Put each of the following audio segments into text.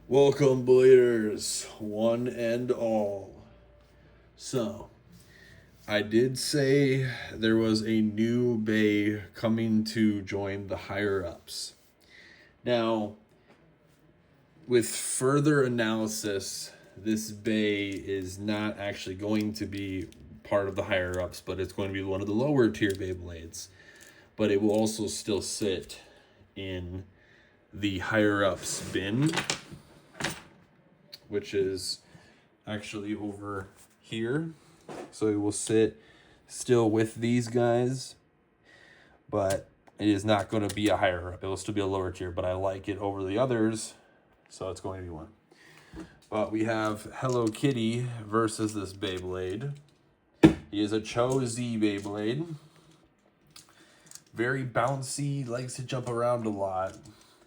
Welcome, Bladers, one and all. So, I did say there was a new bay coming to join the higher ups. Now, with further analysis, this bay is not actually going to be part of the higher ups, but it's going to be one of the lower tier Beyblades. But it will also still sit in the higher ups bin, which is actually over here. So it will sit still with these guys, but it is not going to be a higher up. It will still be a lower tier, but I like it over the others, so it's going to be one. But we have Hello Kitty versus this Beyblade. He is a Cho Z Beyblade. Very bouncy, likes to jump around a lot.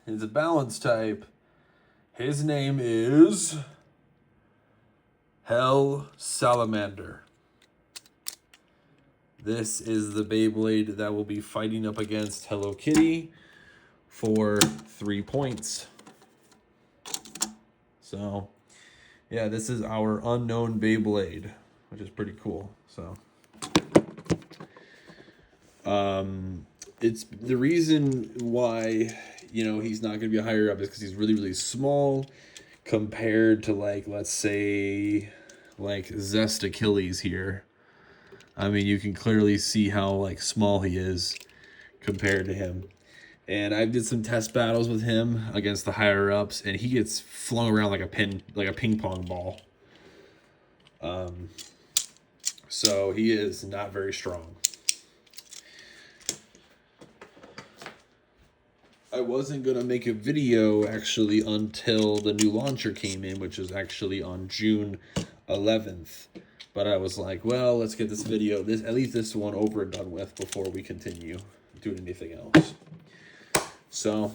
He's a balance type. His name is Hell Salamander. This is the Beyblade that will be fighting up against Hello Kitty for 3 points. So, yeah, this is our unknown Beyblade, which is pretty cool. So, it's the reason why, he's not going to be a higher up is because he's really, really small compared to, let's say, Zest Achilles here. I mean, you can clearly see how, small he is compared to him. And I did some test battles with him against the higher ups, and he gets flung around like a ping pong ball. So he is not very strong. I wasn't going to make a video actually until the new launcher came in, which is actually on June 11th. But I was like, well, let's get this video, at least this one over and done with before we continue doing anything else. So,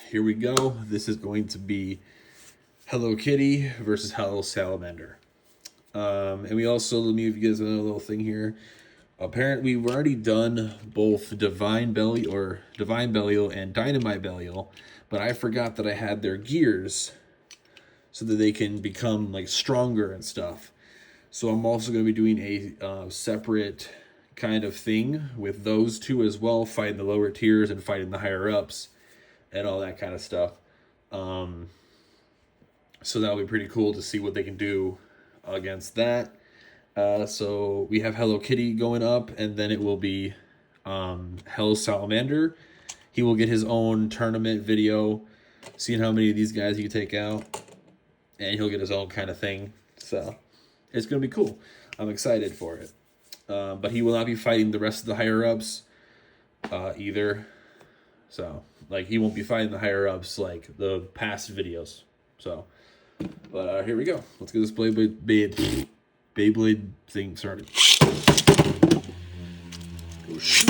here we go. This is going to be Hello Kitty versus Hello Salamander. And we also, let me give you guys another little thing here. Apparently, we've already done both Divine Belial and Dynamite Belial, but I forgot that I had their gears so that they can become stronger and stuff. So I'm also going to be doing a separate kind of thing with those two as well, fighting the lower tiers and fighting the higher ups and all that kind of stuff. So that'll be pretty cool to see what they can do against that. So we have Hello Kitty going up, and then it will be Hell Salamander. He will get his own tournament video, seeing how many of these guys he can take out, and he'll get his own kind of thing. So it's going to be cool. I'm excited for it. But he will not be fighting the rest of the higher-ups either. So, he won't be fighting the higher-ups like the past videos. So, but here we go. Let's get this Beyblade thing started. Oh, shoot.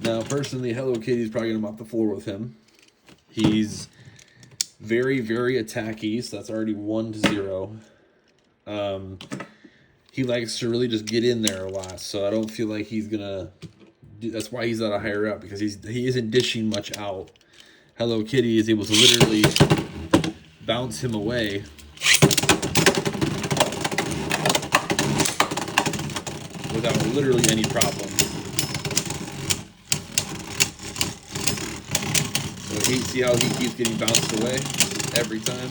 Now, personally, Hello Kitty's probably going to mop the floor with him. He's very, very attacky, so that's already 1-0. He likes to really just get in there a lot, so I don't feel like he's going to... That's why he's not a higher up, because he isn't dishing much out. Hello Kitty is able to literally bounce him away. Without literally any problem. See how he keeps getting bounced away every time?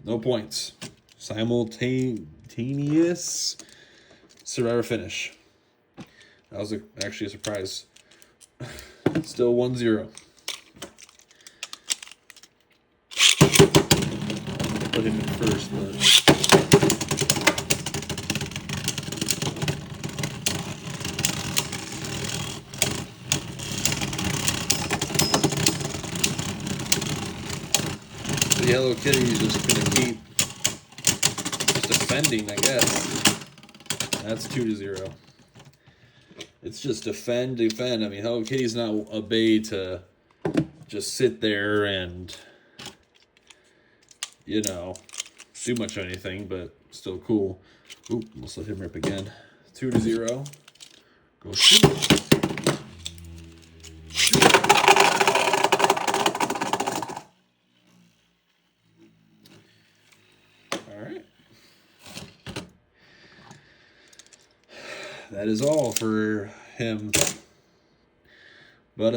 No points. Simultaneous Survivor finish. That was actually a surprise. Still 1-0. Put him in first, but... Hello Kitty is just going to keep just defending, I guess. That's 2-0. It's just defend, defend. I mean, Hello Kitty's not a bay to just sit there and, you know, do much of anything, but still cool. Oop, let's let him rip again. 2-0. Go shoot. All right. That is all for him. But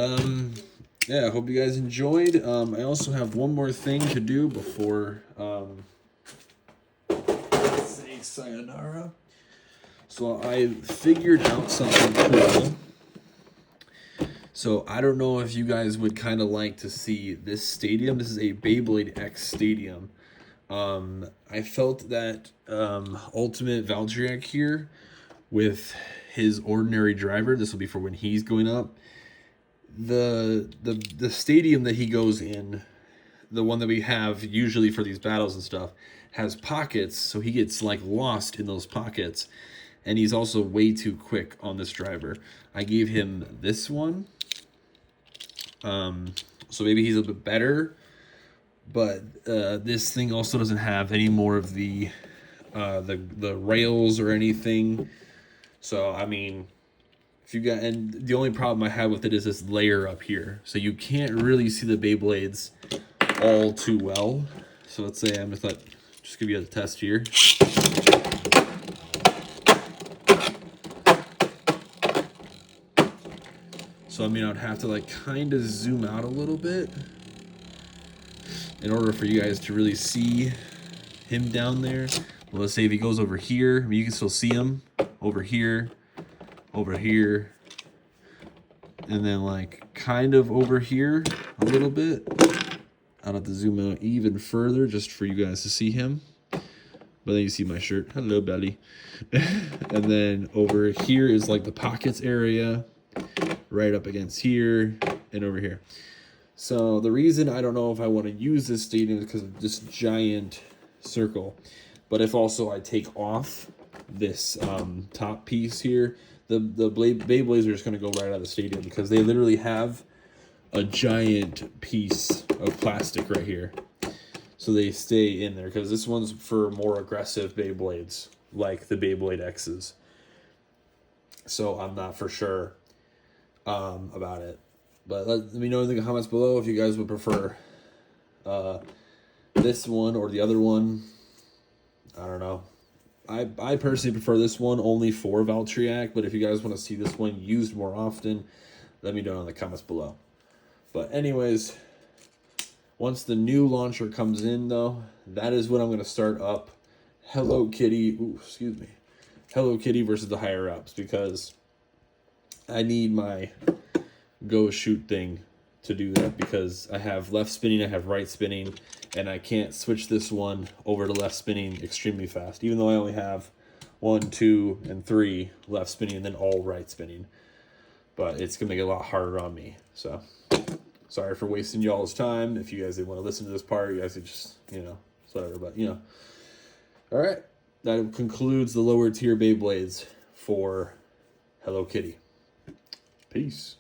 yeah, I hope you guys enjoyed. I also have one more thing to do before say sayonara. So I figured out something cool. So I don't know if you guys would kind of like to see this stadium. This is a Beyblade X stadium. I felt that Ultimate Valkyriak here with his ordinary driver, this will be for when he's going up. The stadium that he goes in, the one that we have usually for these battles and stuff, has pockets, so he gets like lost in those pockets. And he's also way too quick on this driver. I gave him this one. So maybe he's a bit better. But this thing also doesn't have any more of the rails or anything. So, I mean, if you got, and the only problem I have with it is this layer up here. So you can't really see the Beyblades all too well. So let's say I'm just give you a test here. So I mean, I'd have to like kind of zoom out a little bit in order for you guys to really see him down there. Well, let's say if he goes over here, I mean, you can still see him over here, and then like kind of over here a little bit. I'll have to zoom out even further just for you guys to see him. But then you see my shirt. Hello, belly. And then over here is like the pockets area, right up against here and over here. So the reason I don't know if I want to use this stadium is because of this giant circle. But if also I take off this top piece here, the Beyblades are just going to go right out of the stadium because they literally have a giant piece of plastic right here. So they stay in there because this one's for more aggressive Beyblades, like the Beyblade X's. So I'm not for sure about it. But let me know in the comments below if you guys would prefer this one or the other one. I don't know. I personally prefer this one only for Valkyriak, but if you guys want to see this one used more often, let me know in the comments below. But anyways, once the new launcher comes in though, that is when I'm going to start up Hello Kitty, Hello Kitty versus the higher ups, because I need my go shoot thing to do that, because I have left spinning, I have right spinning, and I can't switch this one over to left spinning extremely fast, even though I only have 1, 2, and 3 left spinning and then all right spinning. But it's gonna make it a lot harder on me. So sorry for wasting y'all's time. If you guys didn't want to listen to this part, you guys could just, whatever. But all right, that concludes the lower tier Beyblades for Hello Kitty. Peace.